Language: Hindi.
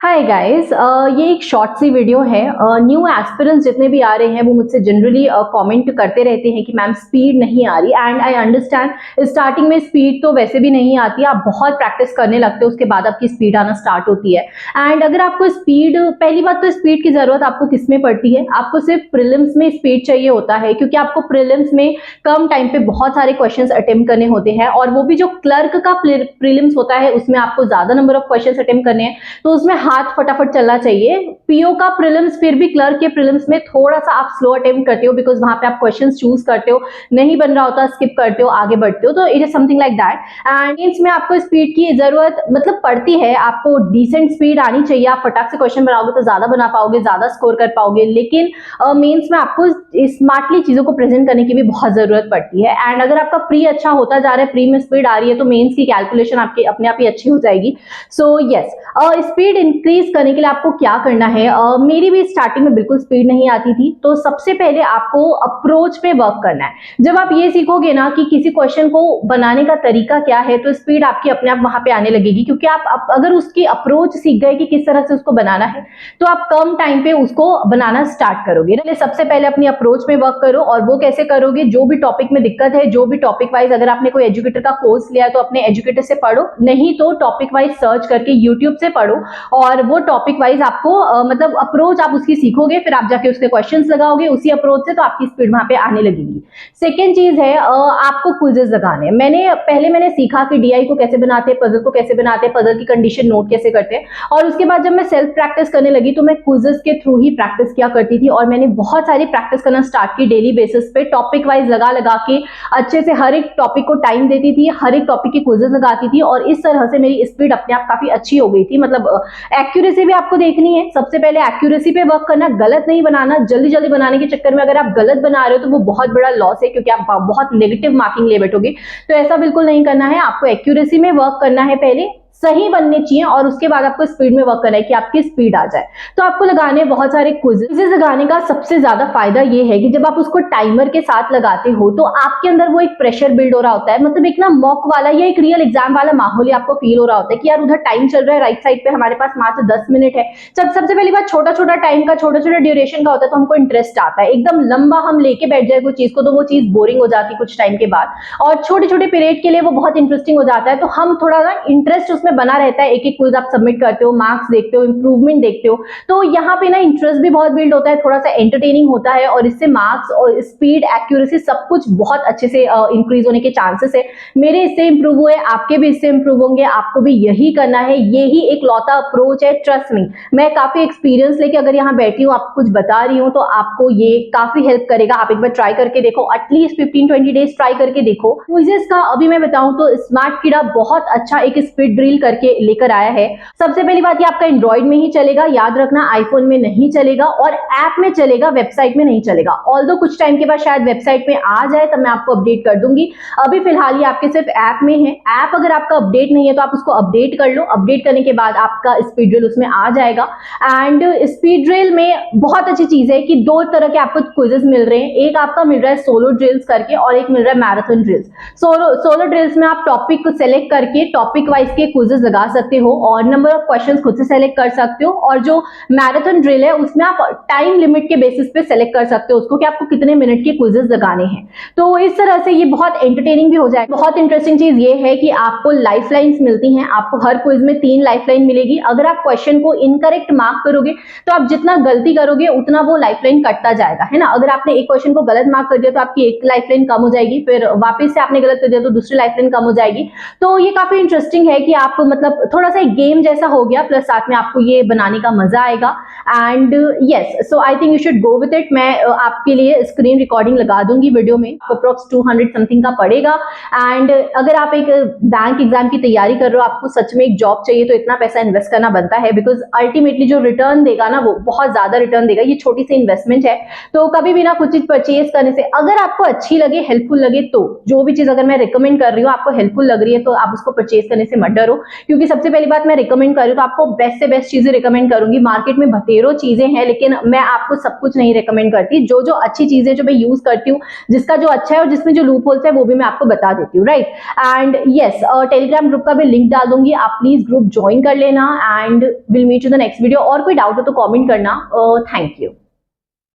हाय गाइस, ये एक शॉर्ट सी वीडियो है। न्यू एस्पिरेंट्स जितने भी आ रहे हैं वो मुझसे जनरली कमेंट करते रहते हैं कि मैम स्पीड नहीं आ रही। एंड आई अंडरस्टैंड, स्टार्टिंग में स्पीड तो वैसे भी नहीं आती, आप बहुत प्रैक्टिस करने लगते हो उसके बाद आपकी स्पीड आना स्टार्ट होती है। एंड अगर आपको स्पीड, पहली बात तो स्पीड की जरूरत आपको किस में पड़ती है? आपको सिर्फ प्रीलिम्स में स्पीड चाहिए होता है, क्योंकि आपको प्रीलिम्स में कम टाइम पे बहुत सारे क्वेश्चंस अटेम्प्ट करने होते हैं, और वो भी जो क्लर्क का प्रीलिम्स होता है उसमें आपको ज्यादा नंबर ऑफ क्वेश्चंस अटेम्प्ट करने हैं, तो उसमें हाथ फटाफट चलना चाहिए। पीओ का प्रीलिम्स फिर भी क्लर्क के प्रीलिम्स में थोड़ा सा आप स्लो अटेम्प्ट करते हो, बिकॉज वहां पे आप क्वेश्चंस चूज करते हो, नहीं बन रहा होता स्किप करते हो, आगे बढ़ते हो, तो it is something like that. And mains में आपको स्पीड की जरूरत मतलब पड़ती है, आपको डिसेंट स्पीड आनी चाहिए। आप फटाक से क्वेश्चन बनाओगे तो ज्यादा बना पाओगे, ज्यादा स्कोर कर पाओगे, लेकिन मेंस में आपको स्मार्टली चीजों को प्रेजेंट करने की भी बहुत जरूरत पड़ती है। एंड अगर आपका प्री अच्छा होता जा रहा है, प्री में स्पीड आ रही है, तो मेंस की कैलकुलेशन आपकी अपने आप ही अच्छी हो जाएगी। सो यस, स्पीड इंक्रीज करने के लिए आपको क्या करना है? मेरी भी स्टार्टिंग में बिल्कुल स्पीड नहीं आती थी, तो सबसे पहले आपको अप्रोच पे वर्क करना है। जब आप ये सीखोगे ना कि किसी क्वेश्चन को बनाने का तरीका क्या है, तो स्पीड आपकी अपने आप वहां पे आने लगेगी, क्योंकि आप अगर उसकी अप्रोच सीख गए कि किस तरह से उसको बनाना है, तो आप कम टाइम पे उसको बनाना स्टार्ट करोगे। सबसे पहले अपनी अप्रोच में वर्क करो। और वो कैसे करोगे? जो भी टॉपिक में दिक्कत है, जो भी टॉपिक वाइज, अगर आपने कोई एजुकेटर का कोर्स लिया है तो अपने एजुकेटर से पढ़ो, नहीं तो टॉपिक वाइज सर्च करके यूट्यूब से पढ़ो, और वो टॉपिक वाइज आपको मतलब अप्रोच आप उसकी सीखोगे, फिर आप जाके उसके क्वेश्चंस लगाओगे उसी अप्रोच से, तो आपकी स्पीड वहां पे आने लगेगी। सेकेंड चीज है, आपको क्विजेस लगाने। मैंने सीखा कि डीआई को कैसे बनाते हैं, पजल को कैसे बनाते हैं, पजल की कंडीशन नोट कैसे करते हैं, और उसके बाद जब मैं सेल्फ प्रैक्टिस करने लगी तो मैं क्विजेस के थ्रू ही प्रैक्टिस किया करती थी, और मैंने बहुत सारी प्रैक्टिस करना स्टार्ट की डेली बेसिस पे, टॉपिक वाइज लगा लगा के अच्छे से हर एक टॉपिक को टाइम देती थी, हर एक टॉपिक की क्विजेस लगाती थी, और इस तरह से मेरी स्पीड अपने आप काफी अच्छी हो गई थी। मतलब एक्यूरेसी भी आपको देखनी है, सबसे पहले एक्यूरेसी पे वर्क करना, गलत नहीं बनाना। जल्दी जल्दी बनाने के चक्कर में अगर आप गलत बना रहे हो तो वो बहुत बड़ा लॉस है, क्योंकि आप बहुत नेगेटिव मार्किंग ले बैठोगे। तो ऐसा बिल्कुल नहीं करना है, आपको एक्यूरेसी में वर्क करना है, पहले सही बनने चाहिए, और उसके बाद आपको स्पीड में वर्क करना है कि आपकी स्पीड आ जाए। तो आपको लगाने बहुत सारे क्विजेस लगाने का सबसे ज्यादा फायदा ये है कि जब आप उसको टाइमर के साथ लगाते हो तो आपके अंदर वो एक प्रेशर बिल्ड हो रहा होता है, मतलब एक ना मॉक वाला या एक रियल एग्जाम वाला माहौल ही आपको फील हो रहा होता है कि यार उधर टाइम चल रहा है, राइट साइड पे हमारे पास मात्र 10 मिनट है। जब सबसे पहली बात छोटा छोटा टाइम का, छोटा छोटा ड्यूरेशन का होता है, तो हमको इंटरेस्ट आता है। एकदम लंबा हम लेके बैठ जाए कोई चीज को तो वो चीज बोरिंग हो जाती है कुछ टाइम के बाद, और छोटे छोटे पीरियड के लिए वो बहुत इंटरेस्टिंग हो जाता है, तो हम थोड़ा ना इंटरेस्ट उसमें बना रहता है। एक एक क्विज आप सबमिट करते हो, मार्क्स देखते हो, इंप्रूवमेंट देखते हो, तो यहाँ पे ना इंटरेस्ट भी बहुत बिल्ड होता है, थोड़ा सा एंटरटेनिंग होता है, और इससे मार्क्स और स्पीड, एक्यूरेसी सब कुछ बहुत अच्छे से इंक्रीज होने के चांसेस है। मेरे इससे इंप्रूव हुए, आपके भी इससे इंप्रूव होंगे, आपको भी यही करना है। यही एक लौता अप्रोच है, ट्रस्ट मी। मैं काफी एक्सपीरियंस लेके अगर यहाँ बैठी हूँ, आपको कुछ बता रही हूँ, तो आपको ये काफी हेल्प करेगा। आप एक बार ट्राई करके देखो, एटलीस्ट 15-20 डेज ट्राई करके देखो। क्विजेस का अभी मैं बताऊं तो स्मार्ट कीड़ा बहुत अच्छा एक स्पीड ड्रिल करके लेकर आया है। सबसे पहली बात, ये आपका एंड्रॉइड में ही चलेगा, याद रखना, आईफोन में नहीं चलेगा, और ऐप में चलेगा, वेबसाइट में नहीं चलेगा। ऑल्दो कुछ टाइम के बाद शायद वेबसाइट में आ जाए, तब मैं आपको अपडेट कर दूंगी। अभी फिलहाल ये आपके सिर्फ ऐप में है। ऐप अगर आपका अपडेट नहीं है तो आप उसको अपडेट कर लो, अपडेट करने के बाद आपका स्पीड ड्रिल उसमें आ जाएगा। एंड स्पीड ड्रिल में बहुत अच्छी चीज है कि दो तरह के आपको क्विजेस मिल रहे हैं। एक आपका मिल रहा है सोलो ड्रिल्स करके, और एक मिल रहा है मैराथन ड्रिल्स। सोलो ड्रिल्स में आप टॉपिक को सेलेक्ट करके टॉपिक वाइज के क्विजेस लगा सकते हो, और नंबर ऑफ क्वेश्चंस खुद से सेलेक्ट कर सकते हो। और जो मैराथन ड्रिल है उसमें आप टाइम लिमिट के बेसिस पे सेलेक्ट कर सकते हो उसको, कि आपको कितने मिनट के क्विजेस लगाने हैं। तो इस तरह से ये बहुत एंटरटेनिंग भी हो जाएगा। बहुत इंटरेस्टिंग चीज ये है कि आपको लाइफ लाइन्स मिलती हैं, आपको हर क्विज में 3 लाइफ लाइन मिलेगी। अगर आप क्वेश्चन को इनकरेक्ट मार्क करोगे तो आप जितना गलती करोगे उतना वो लाइफ लाइन कटता जाएगा, है ना। अगर आपने एक क्वेश्चन को गलत मार्क कर दिया तो आपकी एक लाइफ लाइन कम हो जाएगी, फिर वापस से आपने गलत कर दिया तो दूसरी लाइफ लाइन कम हो जाएगी। तो ये काफी इंटरेस्टिंग है कि आप मतलब थोड़ा सा एक गेम जैसा हो गया, प्लस साथ में आपको ये बनाने का मजा आएगा। And yes, so I think you should go with it. मैं आपके लिए स्क्रीन रिकॉर्डिंग लगा दूंगी वीडियो में, अप्रोक्स 200 समथिंग का पड़ेगा। एंड अगर आप एक बैंक एग्जाम की तैयारी कर रहे हो, आपको सच में एक जॉब चाहिए, तो इतना पैसा इन्वेस्ट करना बनता है, बिकॉज अल्टीमेटली जो रिटर्न देगा ना वो बहुत ज्यादा रिटर्न देगा। ये छोटी सी इन्वेस्टमेंट है, तो कभी भी ना कुछ चीज परचेज करने से, अगर आपको अच्छी लगे, हेल्पफुल लगे, तो जो भी चीज अगर मैं रिकमेंड कर रही हूँ आपको हेल्पफुल लग रही है, तो आप उसको परचेज करने से मत डरो। क्योंकि सबसे पहली बात मैं रिकमेंड कर रही हूँ तो आपको बेस्ट से बेस्ट चीजें रिकमेंड करूंगी। मार्केट में बतेरों चीजें हैं, लेकिन मैं आपको सब कुछ नहीं रिकमेंड करती। जो जो अच्छी चीजें जो मैं यूज करती हूँ, जिसका जो अच्छा है और जिसमें जो लूप होल्स है वो भी मैं आपको बता देती हूँ, right. And yes, Telegram group का भी लिंक डाल दूंगी, आप प्लीज ग्रुप ज्वाइन कर लेना and will meet you the next video. और कोई डाउट हो तो कॉमेंट करना। Thank you.